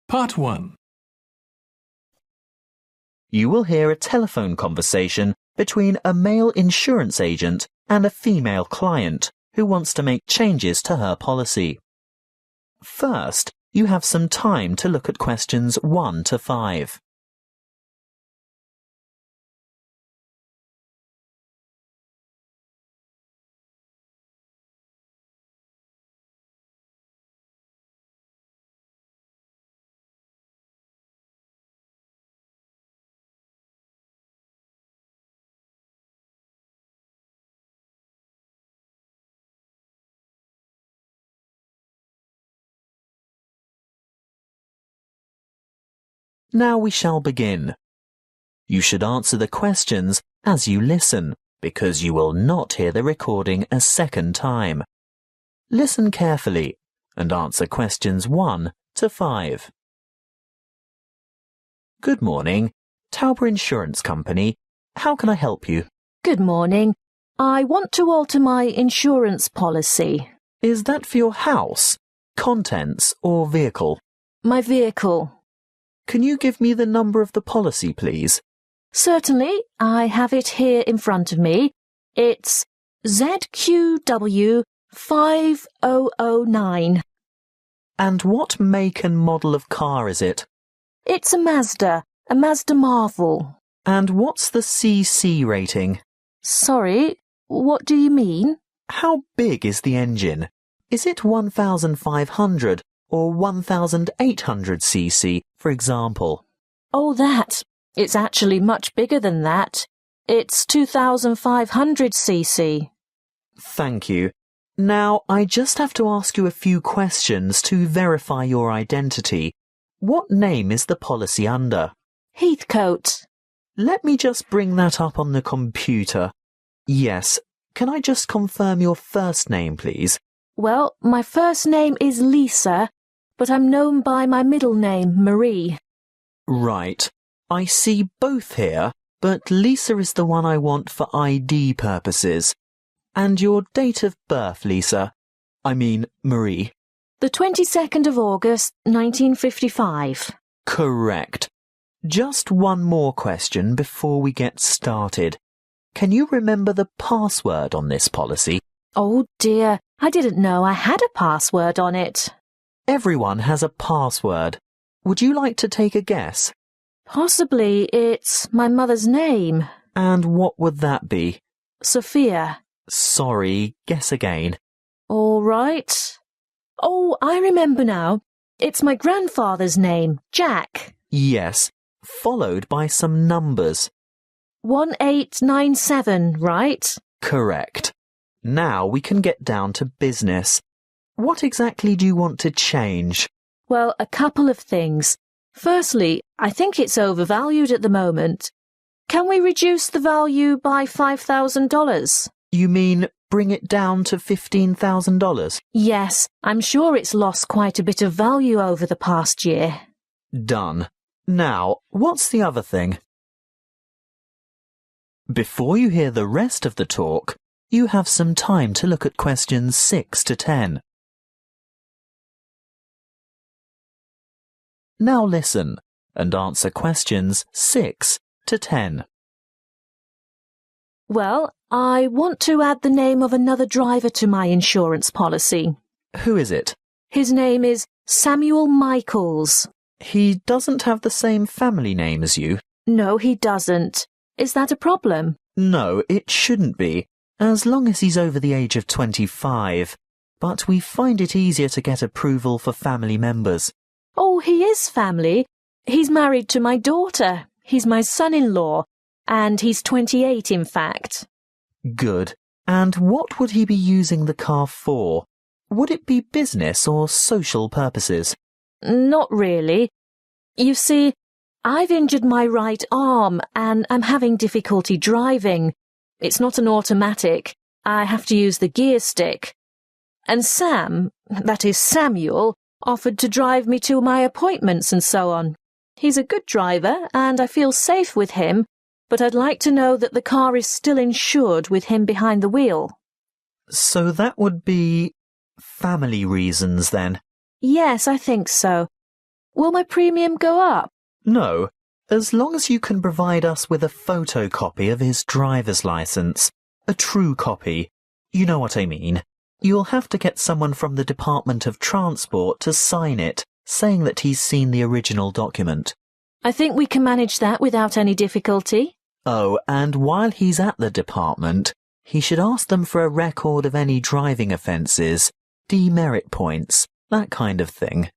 Part 1. You will hear a telephone conversation between a male insurance agent and a female client who wants to make changes to her policy. First, you have some time to look at questions 1 to 5. Now we shall begin. You should answer the questions as you listen, because you will not hear the recording a second time. Listen carefully and answer questions 1 to 5. Good morning, Tauber Insurance Company. How can I help you? Good morning. I want to alter my insurance policy. Is that for your house, contents or vehicle? My vehicle. Can you give me the number of the policy, please? Certainly. I have it here in front of me. It's ZQW 5009. And what make and model of car is it? It's a Mazda Marvel. And what's the CC rating? Sorry, what do you mean? How big is the engine? Is it 1,500 or 1,800 cc, for example? Oh, that. It's actually much bigger than that. It's 2,500 cc. Thank you. Now, I just have to ask you a few questions to verify your identity. What name is the policy under? Heathcote. Let me just bring that up on the computer. Yes. Can I just confirm your first name, please? Well, my first name is Lisa, but I'm known by my middle name, Marie. Right. I see both here, but Lisa is the one I want for ID purposes. And your date of birth, Lisa? I mean, Marie. The 22nd of August, 1955. Correct. Just one more question before we get started. Can you remember the password on this policy? Oh dear, I didn't know I had a password on it. Everyone has a password. Would you like to take a guess? Possibly it's my mother's name. And what would that be? Sophia. Sorry, guess again. All right. Oh, I remember now. It's my grandfather's name, Jack. Yes, followed by some numbers. 1897, right? Correct. Now we can get down to business. What exactly do you want to change? Well, a couple of things. Firstly, I think it's overvalued at the moment. Can we reduce the value by $5,000? You mean bring it down to $15,000? Yes, I'm sure it's lost quite a bit of value over the past year. Done. Now, what's the other thing? Before you hear the rest of the talk, you have some time to look at questions 6 to 10. Now listen and answer questions 6 to 10. Well, I want to add the name of another driver to my insurance policy. Who is it? His name is Samuel Michaels. He doesn't have the same family name as you. No, he doesn't. Is that a problem? No, it shouldn't be, as long as he's over the age of 25. But we find it easier to get approval for family members. Oh, he is family. He's married to my daughter. He's my son-in-law. And he's 28, in fact. Good. And what would he be using the car for? Would it be business or social purposes? Not really. You see, I've injured my right arm and I'm having difficulty driving. It's not an automatic. I have to use the gear stick. And Sam, that is Samuel, offered to drive me to my appointments and so on. He's a good driver and I feel safe with him, but I'd like to know that the car is still insured with him behind the wheel. So that would be family reasons then? Yes, I think so. will my premium go up? No, as long as you can provide us with a photocopy of his driver's license. A true copy. You know what I mean. You'll have to get someone from the Department of Transport to sign it, saying that he's seen the original document. I think we can manage that without any difficulty. Oh, and while he's at the department, he should ask them for a record of any driving offences, demerit points, that kind of thing.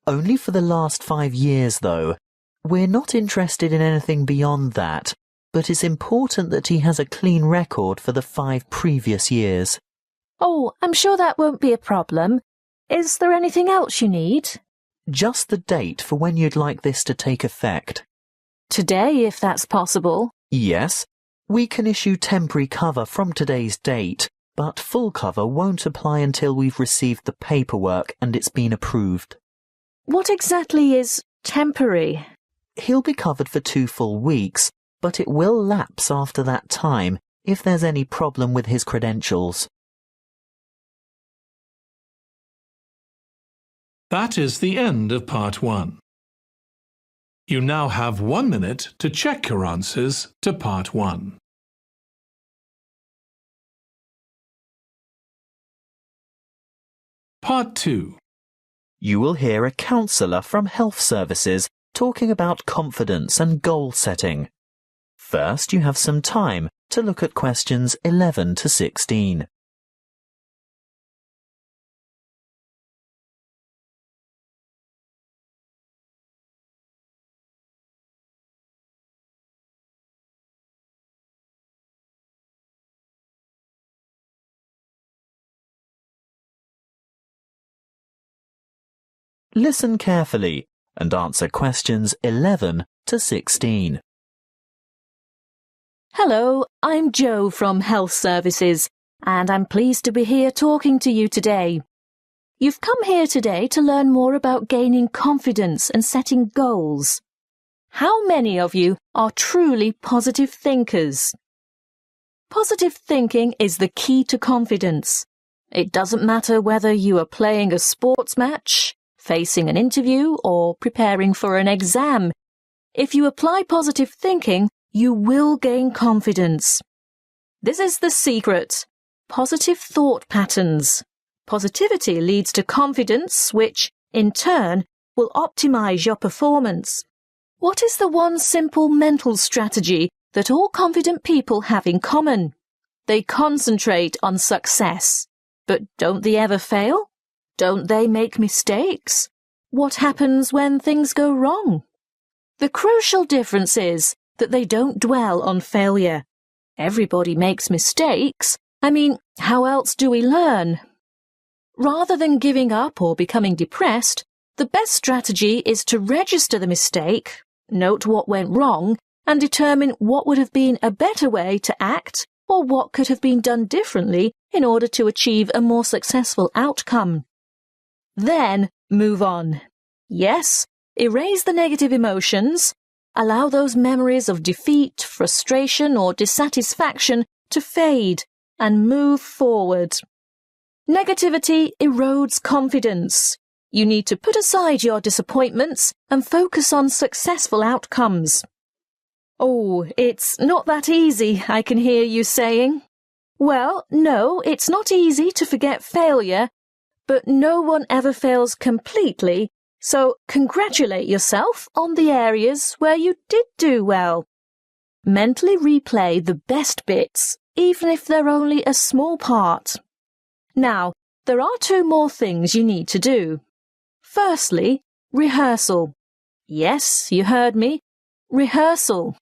Only for the last 5 years, though. We're not interested in anything beyond that, but it's important that he has a clean record for the 5 previous years. Oh, I'm sure that won't be a problem. Is there anything else you need? Just the date for when you'd like this to take effect. Today, if that's possible. Yes, we can issue temporary cover from today's date, but full cover won't apply until we've received the paperwork and it's been approved. What exactly is temporary? He'll be covered for 2 full weeks, but it will lapse after that time if there's any problem with his credentials. That is the end of part 1. You now have 1 minute to check your answers to part 1. Part 2. You will hear a counsellor from Health Services talking about confidence and goal setting. First, you have some time to look at questions 11 to 16. Listen carefully and answer questions 11 to 16. Hello, I'm Jo from Health Services, and I'm pleased to be here talking to you today. You've come here today to learn more about gaining confidence and setting goals. How many of you are truly positive thinkers? Positive thinking is the key to confidence. It doesn't matter whether you are playing a sports match, facing an interview, or preparing for an exam. If you apply positive thinking, you will gain confidence. This is the secret. Positive thought patterns. Positivity leads to confidence, which, in turn, will optimize your performance. What is the one simple mental strategy that all confident people have in common? They concentrate on success. But don't they ever fail? Don't they make mistakes? What happens when things go wrong? The crucial difference is that they don't dwell on failure. Everybody makes mistakes. How else do we learn? Rather than giving up or becoming depressed, the best strategy is to register the mistake, note what went wrong, and determine what would have been a better way to act or what could have been done differently in order to achieve a more successful outcome. Then move on. Yes, erase the negative emotions. Allow those memories of defeat, frustration, or dissatisfaction to fade and move forward. Negativity erodes confidence. You need to put aside your disappointments and focus on successful outcomes. Oh, it's not that easy, I can hear you saying. Well, no, it's not easy to forget failure, but no one ever fails completely, so congratulate yourself on the areas where you did do well. Mentally replay the best bits, even if they're only a small part. Now, there are 2 more things you need to do. Firstly, rehearsal. Yes, you heard me. Rehearsal.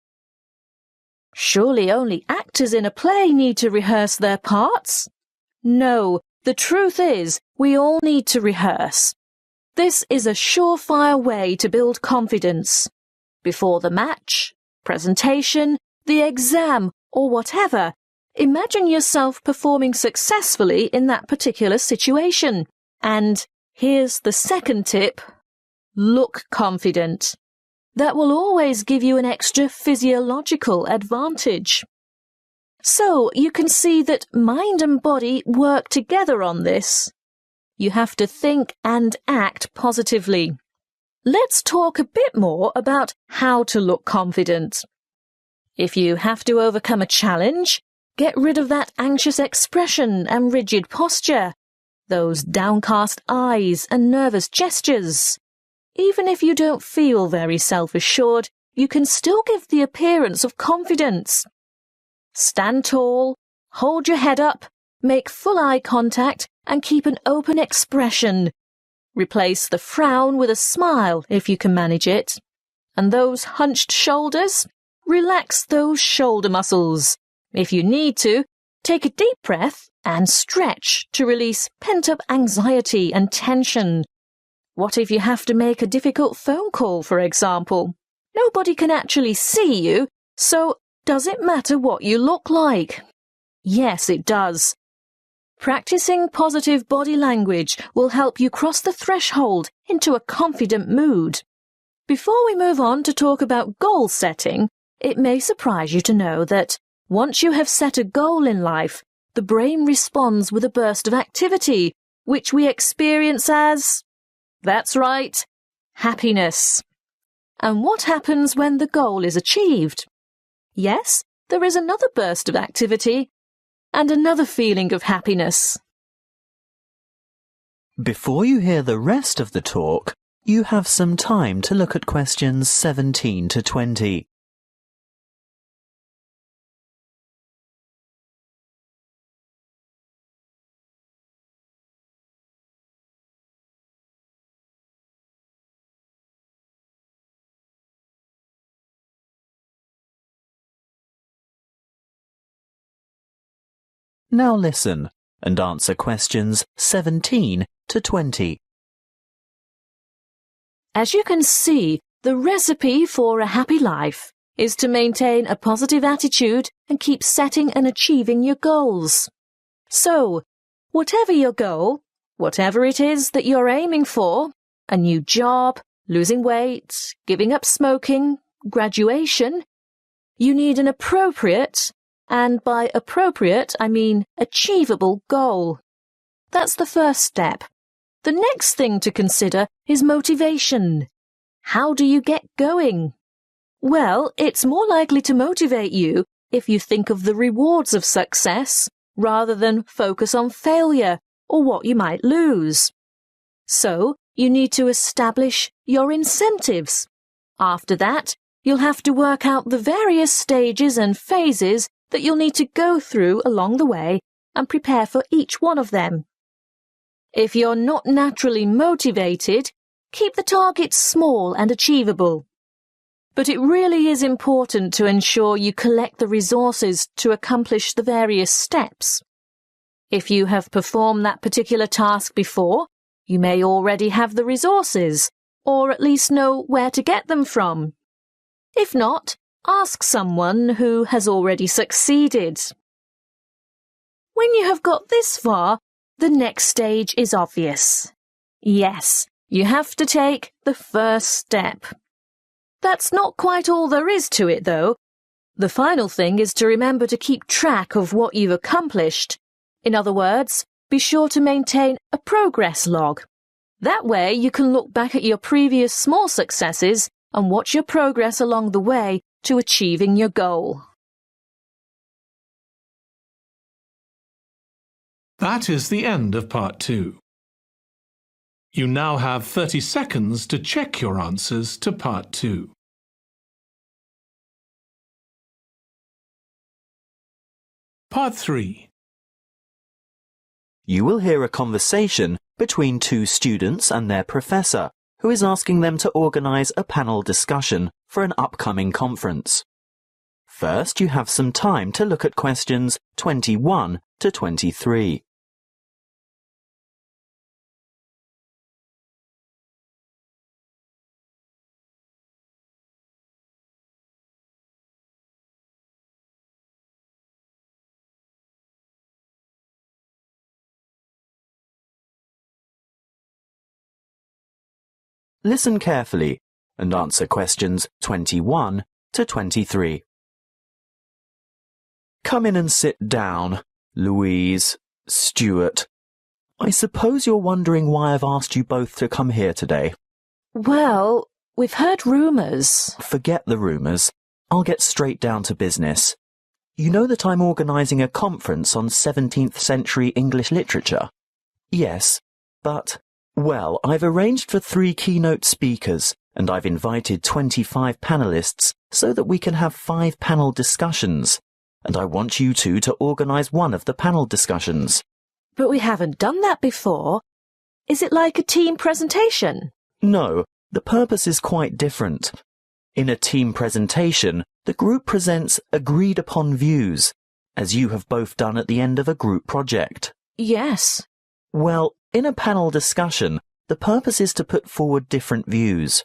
Surely only actors in a play need to rehearse their parts? No, the truth is, we all need to rehearse. This is a surefire way to build confidence. Before the match, presentation, the exam, or whatever, imagine yourself performing successfully in that particular situation. And here's the second tip. Look confident. That will always give you an extra physiological advantage. So you can see that mind and body work together on this. You have to think and act positively. let's talk a bit more about how to look confident. If you have to overcome a challenge, get rid of that anxious expression and rigid posture, those downcast eyes and nervous gestures. Even if you don't feel very self-assured, you can still give the appearance of confidence. Stand tall, hold your head up, make full eye contact, and keep an open expression. Replace the frown with a smile if you can manage it. And those hunched shoulders? Relax those shoulder muscles. If you need to, take a deep breath and stretch to release pent-up anxiety and tension. What if you have to make a difficult phone call, for example? Nobody can actually see you, so does it matter what you look like? Yes, it does. Practicing positive body language will help you cross the threshold into a confident mood. Before we move on to talk about goal setting, it may surprise you to know that once you have set a goal in life, the brain responds with a burst of activity, which we experience as, that's right, happiness. And what happens when the goal is achieved? Yes, there is another burst of activity and another feeling of happiness. Before you hear the rest of the talk, you have some time to look at questions 17 to 20. Now listen and answer questions 17 to 20. As you can see, the recipe for a happy life is to maintain a positive attitude and keep setting and achieving your goals. So, whatever your goal, whatever it is that you're aiming for, a new job, losing weight, giving up smoking, graduation, you need an appropriate, and by appropriate I mean achievable goal. That's the first step. The next thing to consider is motivation. How do you get going? Well, it's more likely to motivate you if you think of the rewards of success rather than focus on failure or what you might lose. So, you need to establish your incentives. After that, you'll have to work out the various stages and phases that you'll need to go through along the way and prepare for each one of them. If you're not naturally motivated, keep the targets small and achievable. But it really is important to ensure you collect the resources to accomplish the various steps. If you have performed that particular task before, you may already have the resources, or at least know where to get them from. If not, ask someone who has already succeeded. When you have got this far, the next stage is obvious. Yes, you have to take the first step. That's not quite all there is to it, though. The final thing is to remember to keep track of what you've accomplished. In other words, be sure to maintain a progress log. That way you can look back at your previous small successes and watch your progress along the way to achieving your goal. That is the end of part 2. You now have 30 seconds to check your answers to part 2. Part 3. You will hear a conversation between two students and their professor, who is asking them to organise a panel discussion for an upcoming conference. First, you have some time to look at questions 21 to 23. Listen carefully and answer questions 21 to 23. Come in and sit down, Louise, Stuart. I suppose you're wondering why I've asked you both to come here today. Well, we've heard rumours. Forget the rumours. I'll get straight down to business. You know that I'm organising a conference on 17th century English literature? Yes, but, well, I've arranged for 3 keynote speakers, and I've invited 25 panellists so that we can have 5 panel discussions. And I want you two to organise one of the panel discussions. But we haven't done that before. Is it like a team presentation? No, the purpose is quite different. In a team presentation, the group presents agreed-upon views, as you have both done at the end of a group project. Yes. Well, in a panel discussion, the purpose is to put forward different views.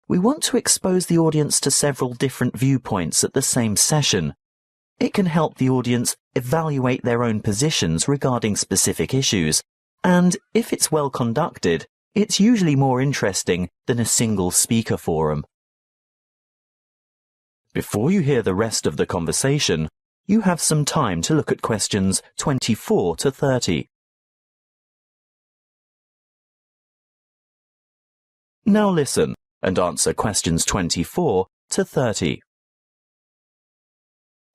We want to expose the audience to several different viewpoints at the same session. It can help the audience evaluate their own positions regarding specific issues, and if it's well conducted, it's usually more interesting than a single speaker forum. Before you hear the rest of the conversation, you have some time to look at questions 24 to 30. Now listen and answer questions 24 to 30.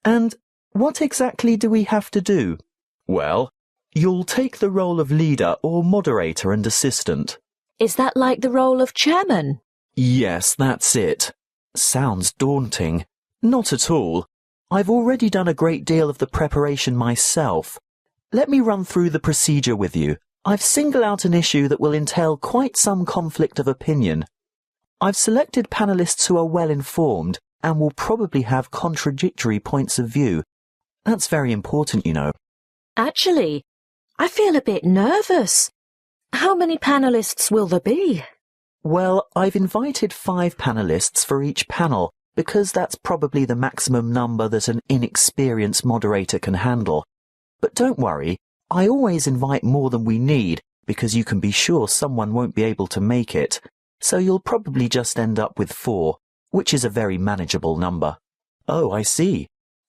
And what exactly do we have to do? Well, you'll take the role of leader or moderator and assistant. Is that like the role of chairman? Yes, that's it. Sounds daunting. Not at all. I've already done a great deal of the preparation myself. Let me run through the procedure with you. I've singled out an issue that will entail quite some conflict of opinion. I've selected panellists who are well informed and will probably have contradictory points of view. That's very important, you know. Actually, I feel a bit nervous. How many panellists will there be? Well, I've invited 5 panellists for each panel, because that's probably the maximum number that an inexperienced moderator can handle. But don't worry, I always invite more than we need, because you can be sure someone won't be able to make it, so you'll probably just end up with 4, which is a very manageable number. Oh, I see.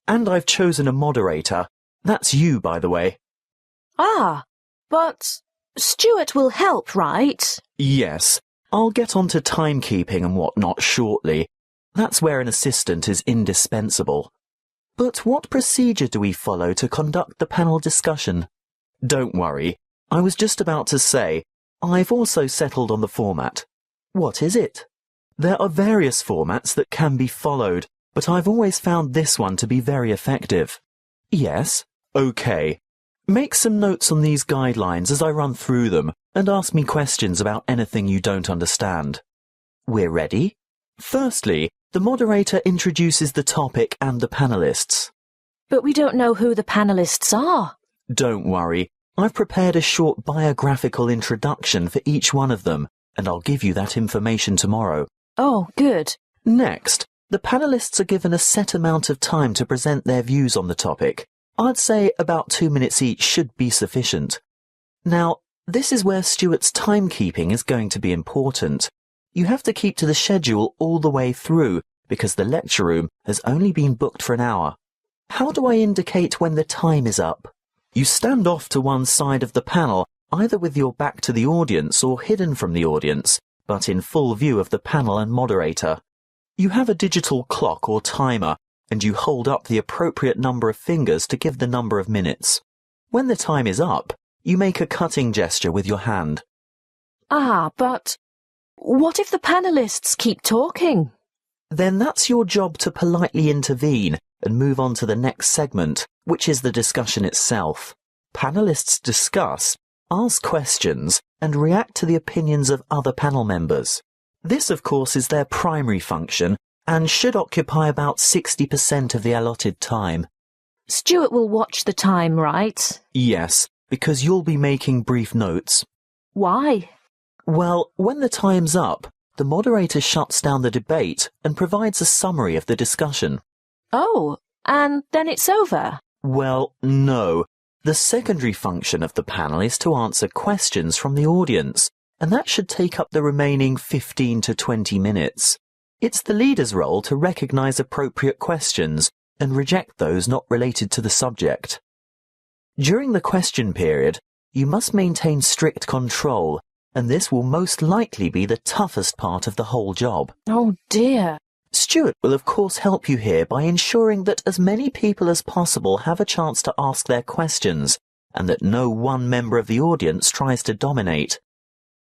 And I've chosen a moderator. That's you, by the way. Ah, but Stuart will help, right? Yes, I'll get on to timekeeping and whatnot shortly. That's where an assistant is indispensable. But what procedure do we follow to conduct the panel discussion? Don't worry, I was just about to say, I've also settled on the format. What is it? There are various formats that can be followed, but I've always found this one to be very effective. Yes? Okay. Make some notes on these guidelines as I run through them, and ask me questions about anything you don't understand. We're ready? Firstly, the moderator introduces the topic and the panellists. But we don't know who the panellists are. Don't worry, I've prepared a short biographical introduction for each one of them, and I'll give you that information tomorrow. Oh, good. Next, the panellists are given a set amount of time to present their views on the topic. I'd say about 2 minutes each should be sufficient. Now, this is where Stuart's timekeeping is going to be important. You have to keep to the schedule all the way through, because the lecture room has only been booked for an hour. How do I indicate when the time is up? You stand off to one side of the panel, either with your back to the audience or hidden from the audience, but in full view of the panel and moderator. You have a digital clock or timer, and you hold up the appropriate number of fingers to give the number of minutes. When the time is up, you make a cutting gesture with your hand. Ah, but what if the panellists keep talking? Then that's your job to politely intervene and move on to the next segment, which is the discussion itself. Panellists discuss, ask questions, and react to the opinions of other panel members. This, of course, is their primary function and should occupy about 60% of the allotted time. Stuart will watch the time, right? Yes, because you'll be making brief notes. Why? Well, when the time's up, the moderator shuts down the debate and provides a summary of the discussion. Oh, and then it's over? Well, no. The secondary function of the panel is to answer questions from the audience, and that should take up the remaining 15 to 20 minutes. It's the leader's role to recognise appropriate questions and reject those not related to the subject. During the question period, you must maintain strict control and this will most likely be the toughest part of the whole job. Oh dear. Stuart will of course help you here by ensuring that as many people as possible have a chance to ask their questions, and that no one member of the audience tries to dominate.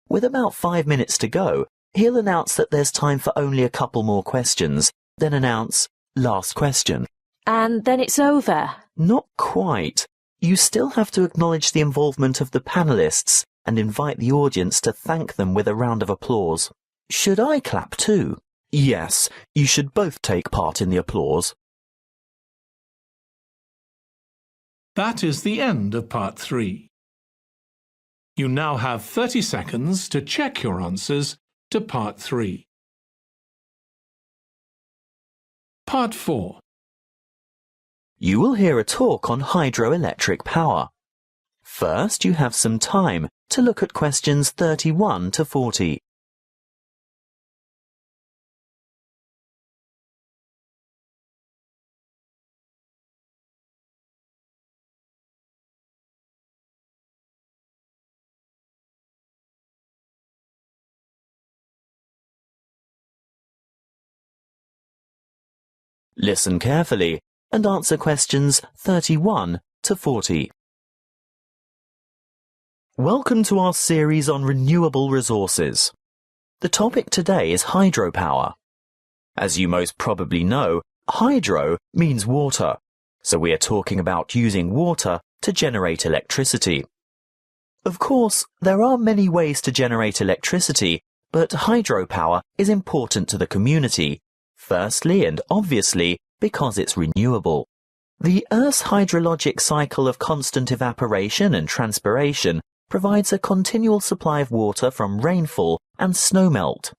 With about 5 minutes to go, he'll announce that there's time for only a couple more questions, then announce, last question. And then it's over. Not quite. You still have to acknowledge the involvement of the panellists and invite the audience to thank them with a round of applause. Should I clap too? Yes, you should both take part in the applause. That is the end of part 3. You now have 30 seconds to check your answers to part 3. Part 4. You will hear a talk on hydroelectric power. First, you have some time to look at questions 31 to 40. Listen carefully and answer questions 31 to 40. Welcome to our series on renewable resources. The topic today is hydropower. As you most probably know, hydro means water, so we are talking about using water to generate electricity. Of course, there are many ways to generate electricity, but hydropower is important to the community. Firstly and obviously because it's renewable. The Earth's hydrologic cycle of constant evaporation and transpiration provides a continual supply of water from rainfall and snowmelt.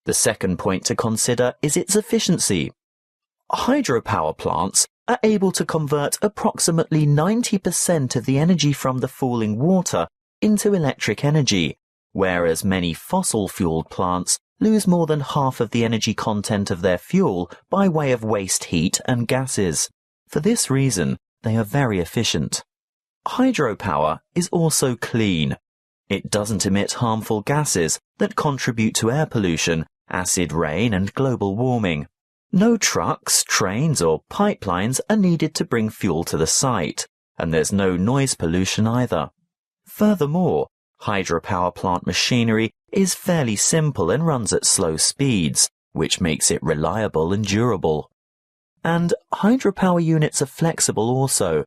The second point to consider is its efficiency. Hydropower plants are able to convert approximately 90% of the energy from the falling water into electric energy, whereas many fossil-fueled plants lose more than half of the energy content of their fuel by way of waste heat and gases. For this reason, they are very efficient. Hydropower is also clean. It doesn't emit harmful gases that contribute to air pollution, acid rain, and global warming. No trucks, trains, or pipelines are needed to bring fuel to the site, and there's no noise pollution either. Furthermore, hydropower plant machinery is fairly simple and runs at slow speeds, which makes it reliable and durable. And hydropower units are flexible also.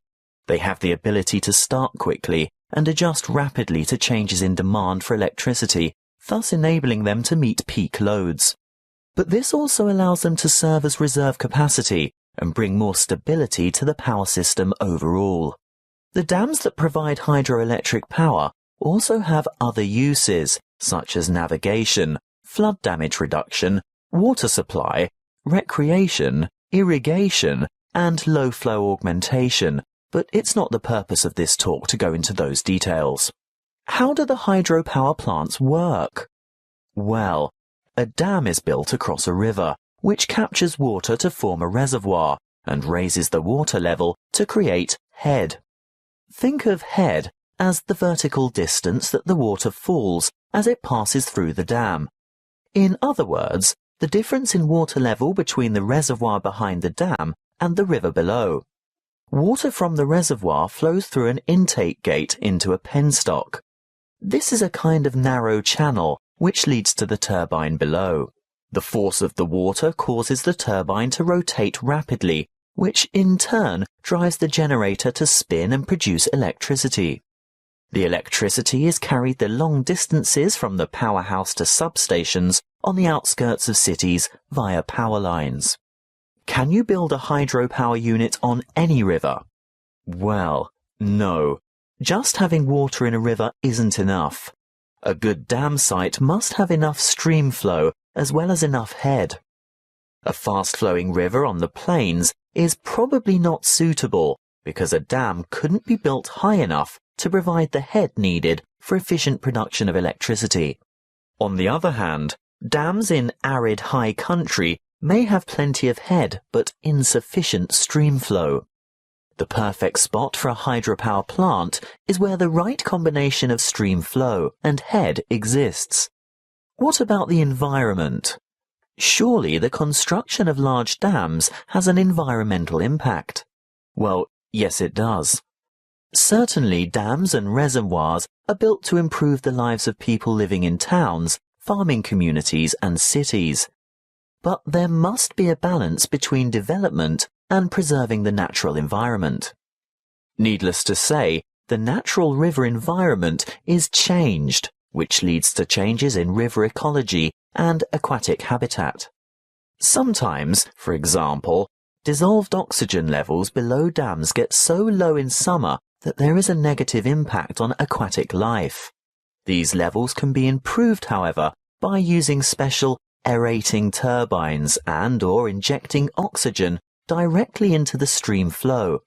They have the ability to start quickly and adjust rapidly to changes in demand for electricity, thus enabling them to meet peak loads. But this also allows them to serve as reserve capacity and bring more stability to the power system overall. The dams that provide hydroelectric power also have other uses, such as navigation, flood damage reduction, water supply, recreation, irrigation, and low-flow augmentation, but it's not the purpose of this talk to go into those details. How do the hydropower plants work? Well, a dam is built across a river, which captures water to form a reservoir and raises the water level to create head. Think of head as the vertical distance that the water falls as it passes through the dam. In other words, the difference in water level between the reservoir behind the dam and the river below. Water from the reservoir flows through an intake gate into a penstock. This is a kind of narrow channel which leads to the turbine below. The force of the water causes the turbine to rotate rapidly, which in turn drives the generator to spin and produce electricity. The electricity is carried the long distances from the powerhouse to substations on the outskirts of cities via power lines. Can you build a hydropower unit on any river? Well, no. Just having water in a river isn't enough. A good dam site must have enough stream flow as well as enough head. A fast-flowing river on the plains is probably not suitable because a dam couldn't be built high enough to provide the head needed for efficient production of electricity. On the other hand, dams in arid high country may have plenty of head but insufficient stream flow. The perfect spot for a hydropower plant is where the right combination of stream flow and head exists. What about the environment? Surely the construction of large dams has an environmental impact. Well, yes it does. Certainly dams and reservoirs are built to improve the lives of people living in towns, farming communities and cities. But there must be a balance between development and preserving the natural environment. Needless to say, the natural river environment is changed, which leads to changes in river ecology and aquatic habitat. Sometimes, for example, dissolved oxygen levels below dams get so low in summer that there is a negative impact on aquatic life. These levels can be improved, however, by using special aerating turbines and/or injecting oxygen directly into the stream flow.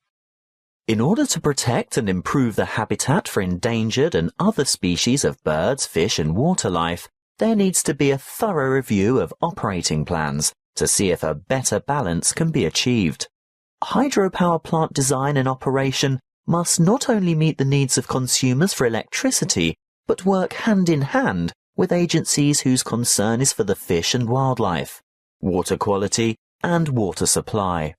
In order to protect and improve the habitat for endangered and other species of birds, fish and water life, there needs to be a thorough review of operating plans to see if a better balance can be achieved. Hydropower plant design and operation must not only meet the needs of consumers for electricity, but work hand in hand with agencies whose concern is for the fish and wildlife, water quality and water supply.